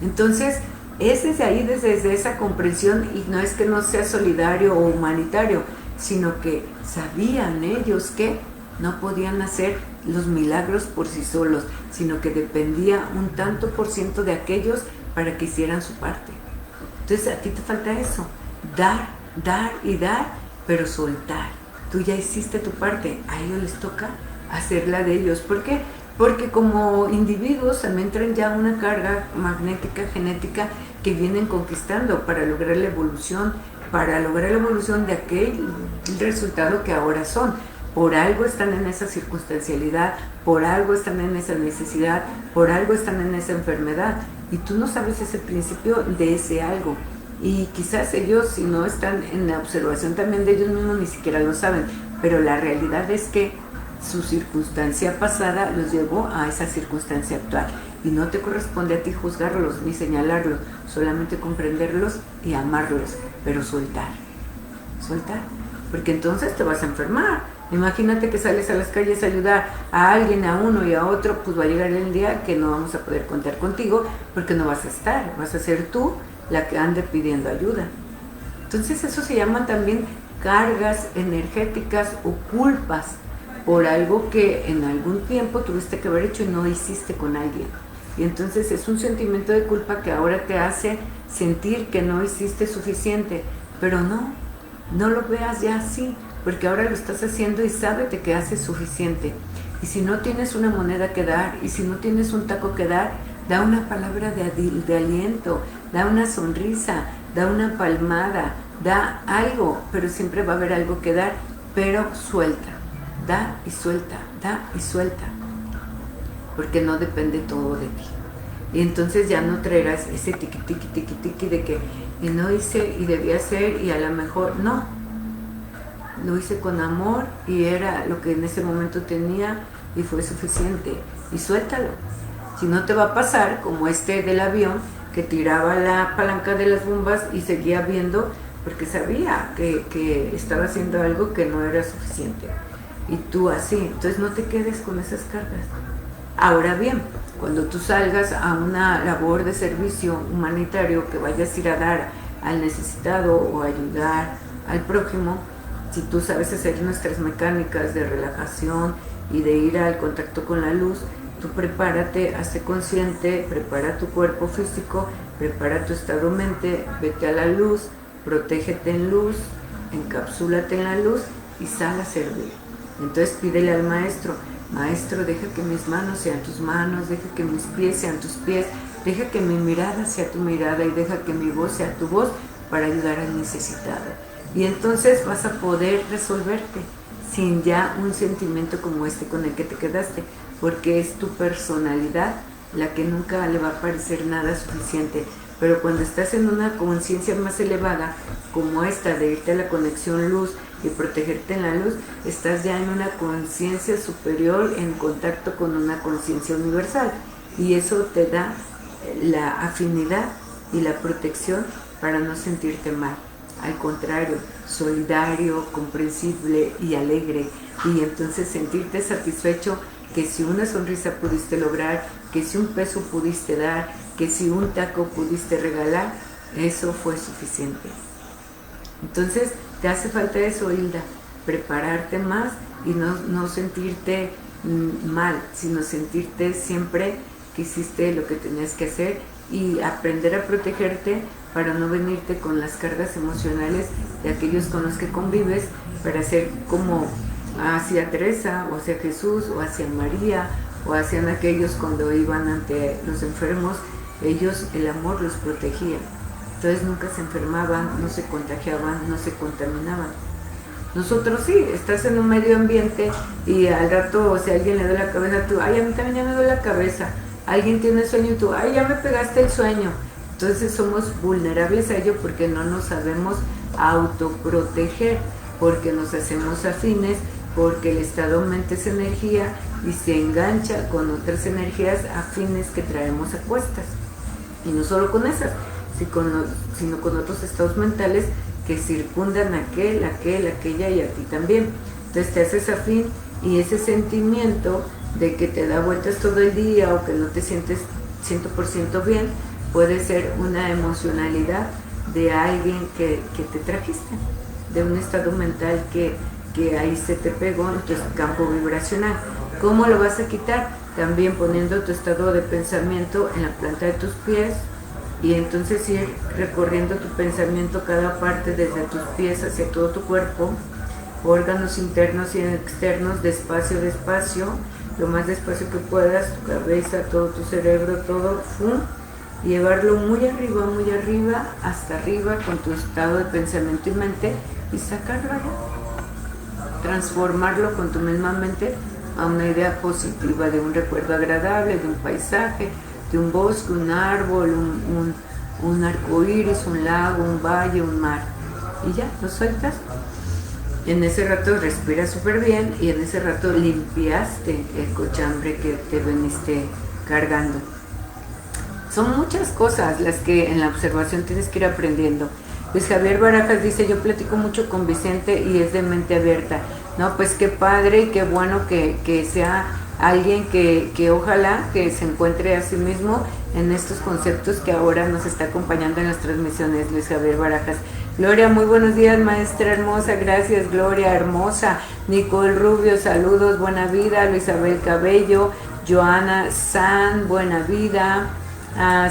Entonces es desde ahí, desde esa comprensión, y no es que no sea solidario o humanitario, sino que sabían ellos que no podían hacer los milagros por sí solos, sino que dependía un tanto por ciento de aquellos para que hicieran su parte. Entonces a ti te falta eso, dar, dar y dar, pero soltar. Tú ya hiciste tu parte, a ellos les toca hacer la de ellos. ¿Por qué? Porque como individuos también traen ya una carga magnética, genética, que vienen conquistando para lograr la evolución de aquel resultado que ahora son. Por algo están en esa circunstancialidad, por algo están en esa necesidad, por algo están en esa enfermedad. Y tú no sabes ese principio de ese algo. Y quizás ellos, si no están en la observación también de ellos mismos, ni siquiera lo saben. Pero la realidad es que su circunstancia pasada los llevó a esa circunstancia actual. Y no te corresponde a ti juzgarlos ni señalarlos, solamente comprenderlos y amarlos, pero soltar. Soltar. Porque entonces te vas a enfermar. Imagínate que sales a las calles a ayudar a alguien, a uno y a otro, pues va a llegar el día que no vamos a poder contar contigo porque no vas a estar, vas a ser tú la que ande pidiendo ayuda. Entonces eso se llaman también cargas energéticas o culpas por algo que en algún tiempo tuviste que haber hecho y no hiciste con alguien. Y entonces es un sentimiento de culpa que ahora te hace sentir que no hiciste suficiente, pero no lo veas ya así, porque ahora lo estás haciendo y sábete que haces suficiente. Y si no tienes una moneda que dar, y si no tienes un taco que dar, da una palabra de aliento, da una sonrisa, da una palmada, da algo, pero siempre va a haber algo que dar, pero suelta, da y suelta, porque no depende todo de ti. Y entonces ya no traerás ese tiqui de que no hice y debía hacer y a lo mejor no. Lo hice con amor y era lo que en ese momento tenía y fue suficiente. Y suéltalo. Si no te va a pasar como del avión que tiraba la palanca de las bombas y seguía viendo porque sabía que estaba haciendo algo que no era suficiente. Y tú así. Entonces no te quedes con esas cargas. Ahora bien, cuando tú salgas a una labor de servicio humanitario, que vayas a ir a dar al necesitado o ayudar al prójimo, si tú sabes hacer nuestras mecánicas de relajación y de ir al contacto con la luz, tú prepárate, hazte consciente, prepara tu cuerpo físico, prepara tu estado mente, vete a la luz, protégete en luz, encapsúlate en la luz y sal a servir. Entonces pídele al maestro, maestro, deja que mis manos sean tus manos, deja que mis pies sean tus pies, deja que mi mirada sea tu mirada y deja que mi voz sea tu voz para ayudar al necesitado. Y entonces vas a poder resolverte sin ya un sentimiento como con el que te quedaste, porque es tu personalidad la que nunca le va a parecer nada suficiente. Pero cuando estás en una conciencia más elevada, como esta de irte a la conexión luz y protegerte en la luz, estás ya en una conciencia superior, en contacto con una conciencia universal, y eso te da la afinidad y la protección para no sentirte mal. Al contrario, solidario, comprensible y alegre, y entonces sentirte satisfecho que si una sonrisa pudiste lograr, que si un peso pudiste dar, que si un taco pudiste regalar, eso fue suficiente. Entonces te hace falta eso, Hilda, prepararte más y no sentirte mal, sino sentirte siempre que hiciste lo que tenías que hacer, y aprender a protegerte para no venirte con las cargas emocionales de aquellos con los que convives, para ser como hacia Teresa, o hacia Jesús, o hacia María, o hacia aquellos cuando iban ante los enfermos. Ellos, el amor los protegía, entonces nunca se enfermaban, no se contagiaban, no se contaminaban. Nosotros sí, estás en un medio ambiente y al rato, o sea, alguien le duele la cabeza, tú, ay, a mí también ya me duele la cabeza. Alguien tiene sueño y tú, ay, ya me pegaste el sueño. Entonces somos vulnerables a ello porque no nos sabemos autoproteger, porque nos hacemos afines, porque el estado mente es energía y se engancha con otras energías afines que traemos a cuestas. Y no solo con esas, sino con otros estados mentales que circundan a aquella y a ti también. Entonces te haces afín, y ese sentimiento de que te da vueltas todo el día o que no te sientes 100% bien, puede ser una emocionalidad de alguien que te trajiste, de un estado mental que ahí se te pegó en tu campo vibracional. ¿Cómo lo vas a quitar? También poniendo tu estado de pensamiento en la planta de tus pies, y entonces ir recorriendo tu pensamiento cada parte desde tus pies hacia todo tu cuerpo, órganos internos y externos, despacio, lo más despacio que puedas, tu cabeza, todo tu cerebro, todo, ¡fum!, llevarlo muy arriba, hasta arriba con tu estado de pensamiento y mente, y sacarlo allá, transformarlo con tu misma mente a una idea positiva, de un recuerdo agradable, de un paisaje, de un bosque, un árbol, un arco iris, un lago, un valle, un mar, y ya, lo sueltas. En ese rato respiras súper bien, y en ese rato limpiaste el cochambre que te veniste cargando. Son muchas cosas las que en la observación tienes que ir aprendiendo. Luis Javier Barajas dice, yo platico mucho con Vicente y es de mente abierta. No, pues qué padre y qué bueno que sea alguien que ojalá que se encuentre a sí mismo en estos conceptos que ahora nos está acompañando en las transmisiones. Luis Javier Barajas. Gloria, muy buenos días, maestra hermosa, gracias, Gloria, hermosa. Nicole Rubio, saludos, buena vida. Luisabel Cabello, Joana San, buena vida.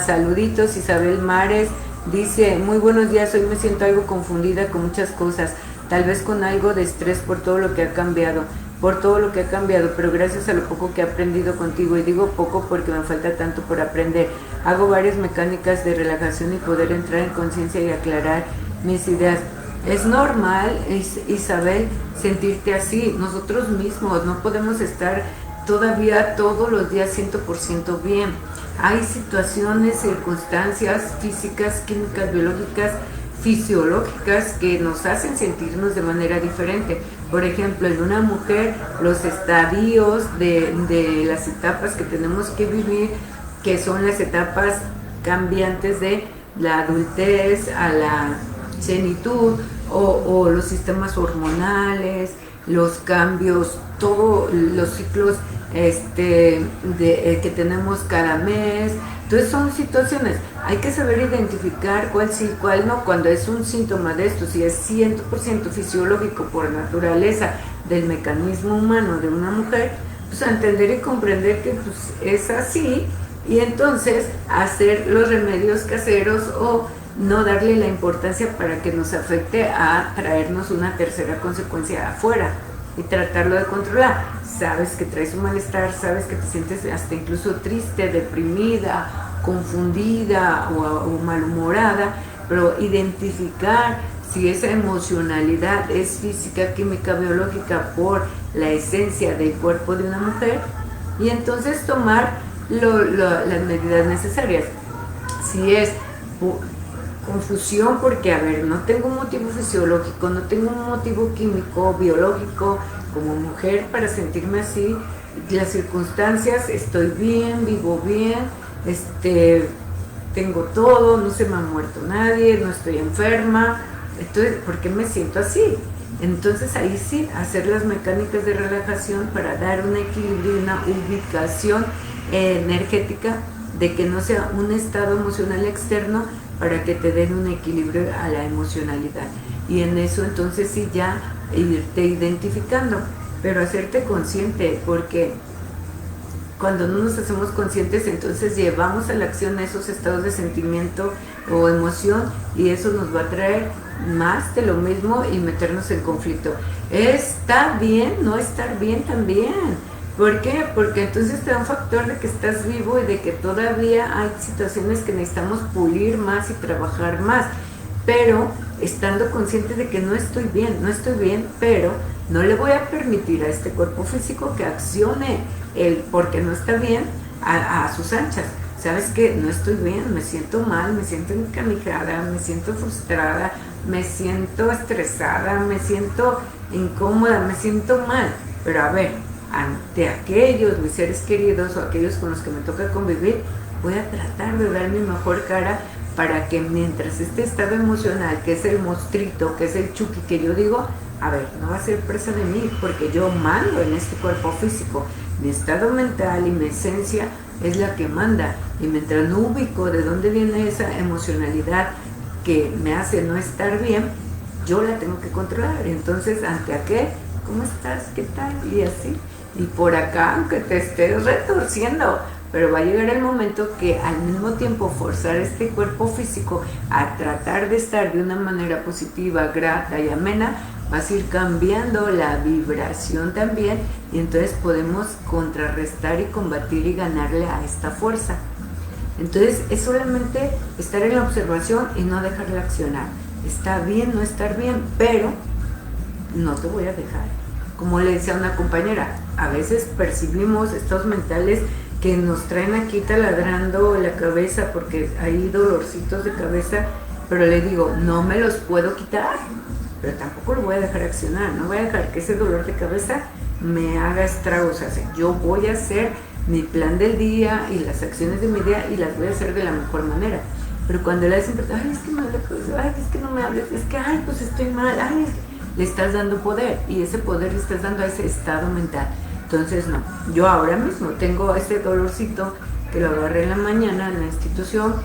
Saluditos. Isabel Mares dice, muy buenos días, hoy me siento algo confundida con muchas cosas, tal vez con algo de estrés por todo lo que ha cambiado, pero gracias a lo poco que he aprendido contigo, y digo poco porque me falta tanto por aprender. Hago varias mecánicas de relajación y poder entrar en conciencia y aclarar mis ideas. Es normal, Isabel, sentirte así. Nosotros mismos no podemos estar todavía todos los días 100% bien. Hay situaciones, circunstancias físicas, químicas, biológicas, fisiológicas que nos hacen sentirnos de manera diferente. Por ejemplo, en una mujer, los estadios de las etapas que tenemos que vivir, que son las etapas cambiantes de la adultez a la senitud, o los sistemas hormonales, los cambios, todos los ciclos que tenemos cada mes. Entonces son situaciones, hay que saber identificar cuál sí, cuál no. Cuando es un síntoma de esto, si es 100% fisiológico por naturaleza del mecanismo humano de una mujer, pues entender y comprender que pues, es así, y entonces hacer los remedios caseros o no darle la importancia para que nos afecte a traernos una tercera consecuencia afuera y tratarlo de controlar. Sabes que traes un malestar, sabes que te sientes hasta incluso triste, deprimida, confundida o malhumorada, pero identificar si esa emocionalidad es física, química, biológica por la esencia del cuerpo de una mujer, y entonces tomar las medidas necesarias. Si es confusión porque, a ver, no tengo un motivo fisiológico, no tengo un motivo químico, biológico, como mujer para sentirme así. Las circunstancias, estoy bien, vivo bien, tengo todo, no se me ha muerto nadie, no estoy enferma. Entonces, ¿por qué me siento así? Entonces ahí sí, hacer las mecánicas de relajación para dar un equilibrio y una ubicación energética de que no sea un estado emocional externo para que te den un equilibrio a la emocionalidad. Y en eso entonces sí ya irte identificando, pero hacerte consciente, porque cuando no nos hacemos conscientes, entonces llevamos a la acción esos estados de sentimiento o emoción y eso nos va a traer más de lo mismo y meternos en conflicto. Está bien no estar bien también. ¿Por qué? Porque entonces te da un factor de que estás vivo y de que todavía hay situaciones que necesitamos pulir más y trabajar más. Pero estando consciente de que no estoy bien, pero no le voy a permitir a este cuerpo físico que accione el porque no está bien a sus anchas. ¿Sabes qué? No estoy bien, me siento mal, me siento encanijada, me siento frustrada, me siento estresada, me siento incómoda, me siento mal. Pero a ver, ante aquellos, mis seres queridos o aquellos con los que me toca convivir, voy a tratar de dar mi mejor cara para que mientras este estado emocional, que es el monstruito, que es el Chucky que yo digo, a ver, no va a ser presa de mí, porque yo mando en este cuerpo físico. Mi estado mental y mi esencia es la que manda. Y mientras no ubico de dónde viene esa emocionalidad que me hace no estar bien, yo la tengo que controlar. Entonces, ¿ante a qué? ¿Cómo estás? ¿Qué tal? Y así. Y por acá, aunque te estés retorciendo, pero va a llegar el momento que al mismo tiempo forzar este cuerpo físico a tratar de estar de una manera positiva, grata y amena, vas a ir cambiando la vibración también y entonces podemos contrarrestar y combatir y ganarle a esta fuerza. Entonces es solamente estar en la observación y no dejarla accionar. Está bien no estar bien, pero no te voy a dejar. Como le decía a una compañera, a veces percibimos estados mentales que nos traen aquí taladrando la cabeza porque hay dolorcitos de cabeza, pero le digo, no me los puedo quitar, pero tampoco lo voy a dejar accionar, no voy a dejar que ese dolor de cabeza me haga estragos. O sea, yo voy a hacer mi plan del día y las acciones de mi día y las voy a hacer de la mejor manera. Pero cuando le dicen, ay, es que me habla, ay, es que no me hables, es que, ay, pues estoy mal, ay, le estás dando poder y ese poder le estás dando a ese estado mental. Entonces, no, yo ahora mismo tengo este dolorcito que lo agarré en la mañana en la institución,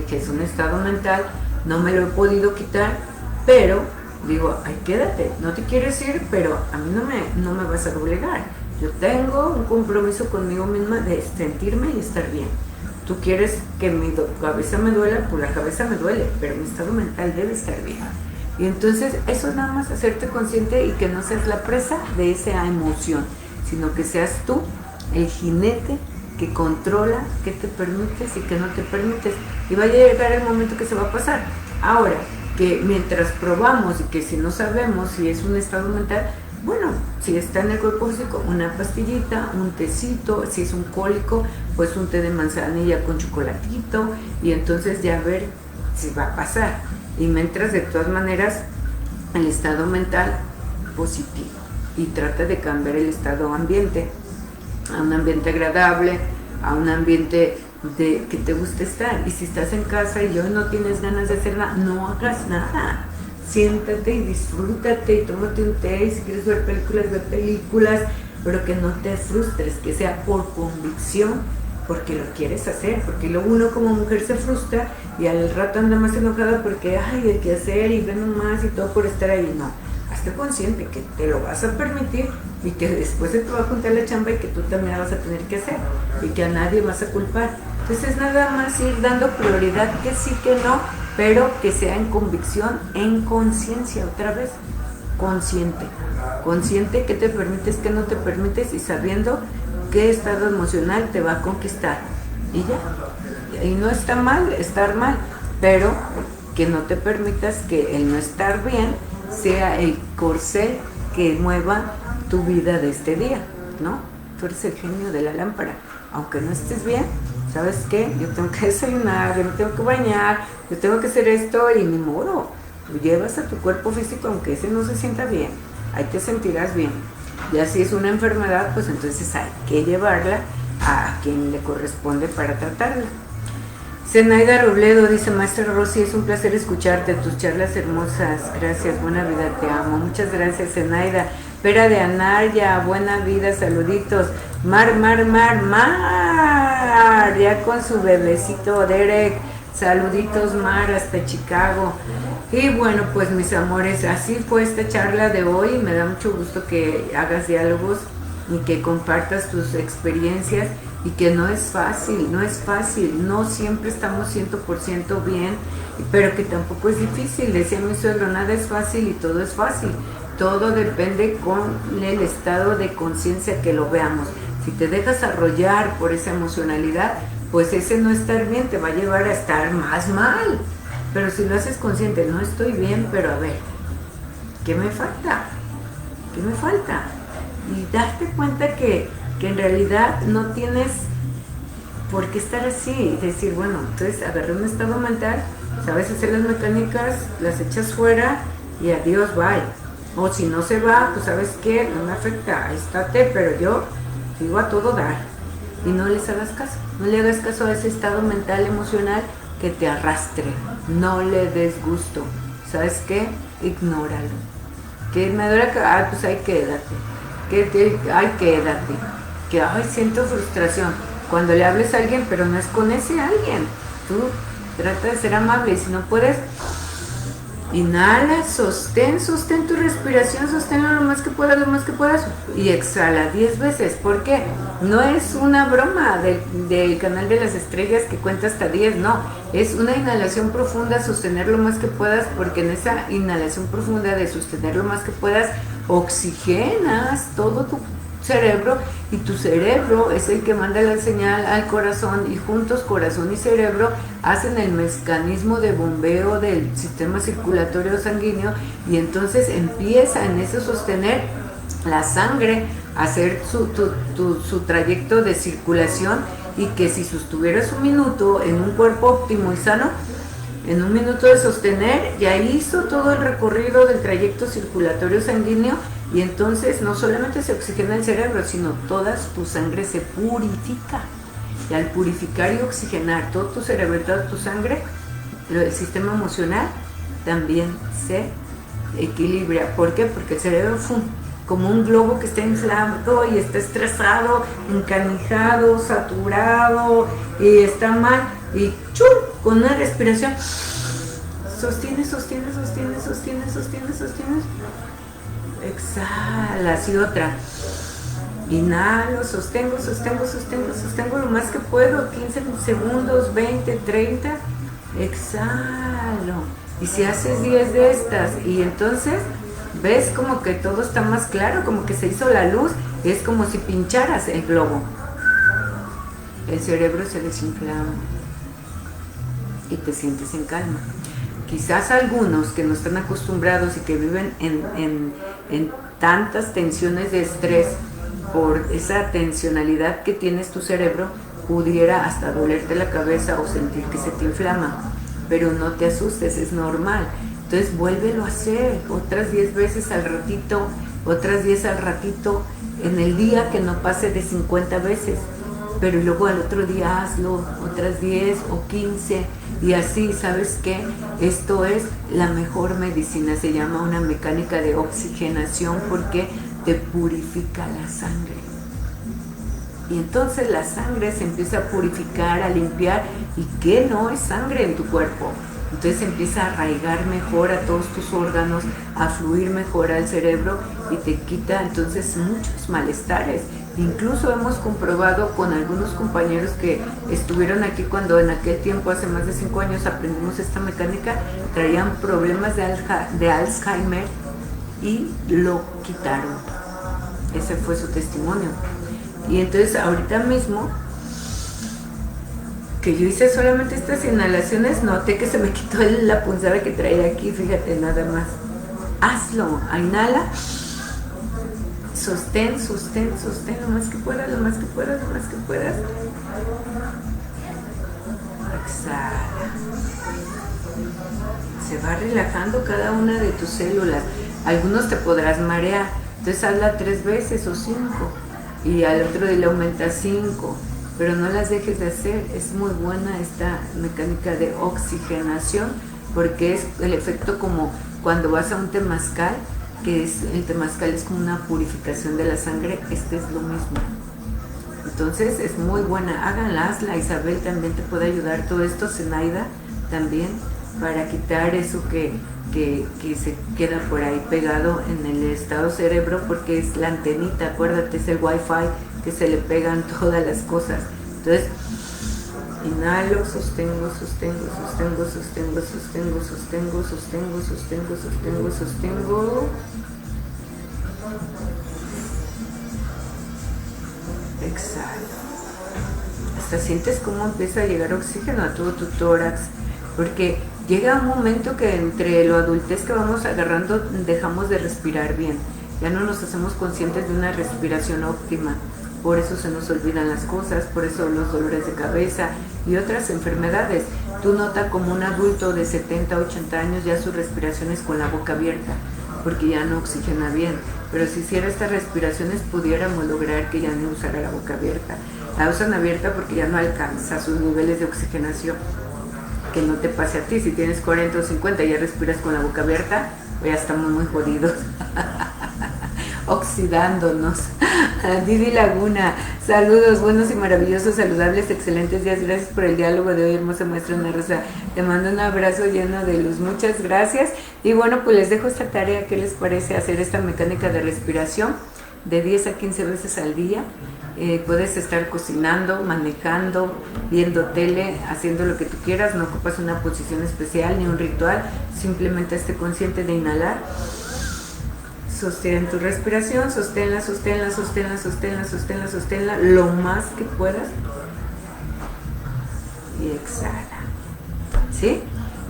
que es un estado mental, no me lo he podido quitar, pero digo, ay, quédate, no te quieres ir, pero a mí no me vas a obligar. Yo tengo un compromiso conmigo misma de sentirme y estar bien. Tú quieres que mi cabeza me duela, pues la cabeza me duele, pero mi estado mental debe estar bien. Y entonces eso es nada más hacerte consciente y que no seas la presa de esa emoción, sino que seas tú el jinete que controla qué te permites y qué no te permites. Y va a llegar el momento que se va a pasar. Ahora, que mientras probamos y que si no sabemos si es un estado mental, bueno, si está en el cuerpo físico, una pastillita, un tecito, si es un cólico, pues un té de manzanilla con chocolatito y entonces ya ver si va a pasar. Y mientras, de todas maneras, el estado mental positivo y trata de cambiar el estado ambiente a un ambiente agradable, a un ambiente de que te guste estar. Y si estás en casa y hoy no tienes ganas de hacer nada, no hagas nada. Siéntate y disfrútate y tómate un té y si quieres ver películas, pero que no te frustres, que sea por convicción, porque lo quieres hacer, porque luego uno como mujer se frustra y al rato anda más enojada porque ay, hay que hacer y ven más y todo por estar ahí. No, hazte consciente que te lo vas a permitir y que después se te va a juntar la chamba y que tú también la vas a tener que hacer y que a nadie vas a culpar. Entonces nada más ir dando prioridad que sí, que no, pero que sea en convicción, en conciencia, otra vez, consciente que te permites, que no te permites y sabiendo qué estado emocional te va a conquistar. Y ya, y no está mal estar mal, pero que no te permitas que el no estar bien sea el corcel que mueva tu vida de este día, ¿no? Tú eres el genio de la lámpara, aunque no estés bien, ¿sabes qué? Yo tengo que desayunar, yo me tengo que bañar, yo tengo que hacer esto y ni modo. Lo llevas a tu cuerpo físico aunque ese no se sienta bien, ahí te sentirás bien. Ya si es una enfermedad, pues entonces hay que llevarla a quien le corresponde para tratarla. Zenaida Robledo dice, Maestra Rosy, es un placer escucharte, tus charlas hermosas, gracias, buena vida, te amo. Muchas gracias, Zenaida. Pera de Anaya, buena vida, saluditos. Mar, ya con su bebecito Derek, saluditos Mar, hasta Chicago. Y bueno, pues mis amores, así fue esta charla de hoy, me da mucho gusto que hagas diálogos y que compartas tus experiencias y que no es fácil, no siempre estamos 100% bien, pero que tampoco es difícil. Decía mi suegro, nada es fácil y todo es fácil. Todo depende con el estado de conciencia que lo veamos. Si te dejas arrollar por esa emocionalidad, pues ese no estar bien te va a llevar a estar más mal. Pero si lo haces consciente, no estoy bien, pero a ver, ¿qué me falta? ¿Qué me falta? Y darte cuenta que en realidad no tienes por qué estar así. Y decir, bueno, entonces agarré un estado mental, sabes hacer las mecánicas, las echas fuera y adiós, bye. O si no se va, pues sabes qué, no me afecta, ahí estate, pero yo sigo a todo dar. Y no les hagas caso, no le hagas caso a ese estado mental, emocional que te arrastre. No le des gusto. ¿Sabes qué? Ignóralo. Que me duele que, pues ahí quédate. Quédate. Que, siento frustración. Cuando le hables a alguien, pero no es con ese alguien. Tú trata de ser amable y si no puedes, inhala, sostén tu respiración, sosténlo lo más que puedas y exhala 10 veces. ¿Por qué? No es una broma del canal de las estrellas que cuenta hasta 10, no. Es una inhalación profunda, sostener lo más que puedas, porque en esa inhalación profunda de sostener lo más que puedas, oxigenas todo tu cerebro y tu cerebro es el que manda la señal al corazón y juntos corazón y cerebro hacen el mecanismo de bombeo del sistema circulatorio sanguíneo y entonces empieza en ese sostener la sangre a hacer su trayecto de circulación y que si sostuvieras un minuto en un cuerpo óptimo y sano, en un minuto de sostener ya hizo todo el recorrido del trayecto circulatorio sanguíneo y entonces no solamente se oxigena el cerebro, sino toda tu sangre se purifica. Y al purificar y oxigenar todo tu cerebro y toda tu sangre, el sistema emocional también se equilibra. ¿Por qué? Porque el cerebro fue como un globo que está inflado y está estresado, encanijado, saturado y está mal. Y ¡chum! Con una respiración sostienes. Exhalas y otra. Inhalo, sostengo lo más que puedo, 15 segundos, 20, 30, exhalo. Y si haces 10 de estas y entonces ves como que todo está más claro, como que se hizo la luz, es como si pincharas el globo. El cerebro se desinflama y te sientes en calma. Quizás algunos que no están acostumbrados y que viven en tantas tensiones de estrés por esa tensionalidad que tienes tu cerebro, pudiera hasta dolerte la cabeza o sentir que se te inflama. Pero no te asustes, es normal. Entonces vuélvelo a hacer otras 10 veces al ratito, otras 10 al ratito, en el día que no pase de 50 veces. Pero luego al otro día hazlo, otras 10 o 15 y así, ¿sabes qué? Esto es la mejor medicina, se llama una mecánica de oxigenación porque te purifica la sangre. Y entonces la sangre se empieza a purificar, a limpiar y que no es sangre en tu cuerpo. Entonces empieza a arraigar mejor a todos tus órganos, a fluir mejor al cerebro y te quita entonces muchos malestares. Incluso hemos comprobado con algunos compañeros que estuvieron aquí cuando en aquel tiempo, hace más de 5 años, aprendimos esta mecánica, traían problemas de Alzheimer y lo quitaron. Ese fue su testimonio. Y entonces ahorita mismo, que yo hice solamente estas inhalaciones, noté que se me quitó la punzada que traía aquí, fíjate nada más. Hazlo, inhala. Sostén, lo más que puedas. Exhala. Se va relajando cada una de tus células. Algunos te podrás marear, entonces hazla 3 veces o 5 y al otro día le aumentas 5, pero no las dejes de hacer. Es muy buena esta mecánica de oxigenación porque es el efecto como cuando vas a un temazcal, que es el temazcal es como una purificación de la sangre. Este es lo mismo. Entonces es muy buena, háganla, hazla. Isabel también te puede ayudar, todo esto, Zenaida también, para quitar eso que se queda por ahí pegado en el estado cerebro, porque es la antenita, acuérdate, es el wifi que se le pegan todas las cosas. Entonces inhalo, sostengo, sostengo, sostengo, sostengo, sostengo, sostengo, sostengo, sostengo, sostengo, sostengo. Exhalo. Hasta sientes cómo empieza a llegar oxígeno a todo tu tórax, porque llega un momento que entre lo adultez que vamos agarrando dejamos de respirar bien, ya no nos hacemos conscientes de una respiración óptima, por eso se nos olvidan las cosas, por eso los dolores de cabeza y otras enfermedades. Tú nota como un adulto de 70, 80 años ya su respiración es con la boca abierta, porque ya no oxigena bien, pero si hiciera estas respiraciones pudiéramos lograr que ya no usara la boca abierta. La usan abierta porque ya no alcanza sus niveles de oxigenación. Que no te pase a ti, si tienes 40 o 50 y ya respiras con la boca abierta, pues ya estamos muy jodidos. Oxidándonos. Didi Laguna, saludos, buenos y maravillosos, saludables, excelentes días, gracias por el diálogo de hoy, hermosa maestra Ana Rosa, te mando un abrazo lleno de luz, muchas gracias. Y bueno, pues les dejo esta tarea. ¿Qué les parece hacer esta mecánica de respiración de 10 a 15 veces al día? Puedes estar cocinando, manejando, viendo tele, haciendo lo que tú quieras, no ocupas una posición especial ni un ritual, simplemente esté consciente de inhalar. Sostén tu respiración, sosténla, sosténla, sosténla, sosténla, sosténla, sosténla lo más que puedas y exhala. ¿Sí?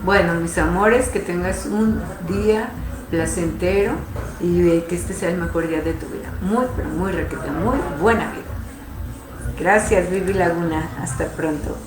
Bueno, mis amores, que tengas un día placentero y que este sea el mejor día de tu vida. Muy, pero muy requete, muy buena vida. Gracias, Vivi Laguna. Hasta pronto.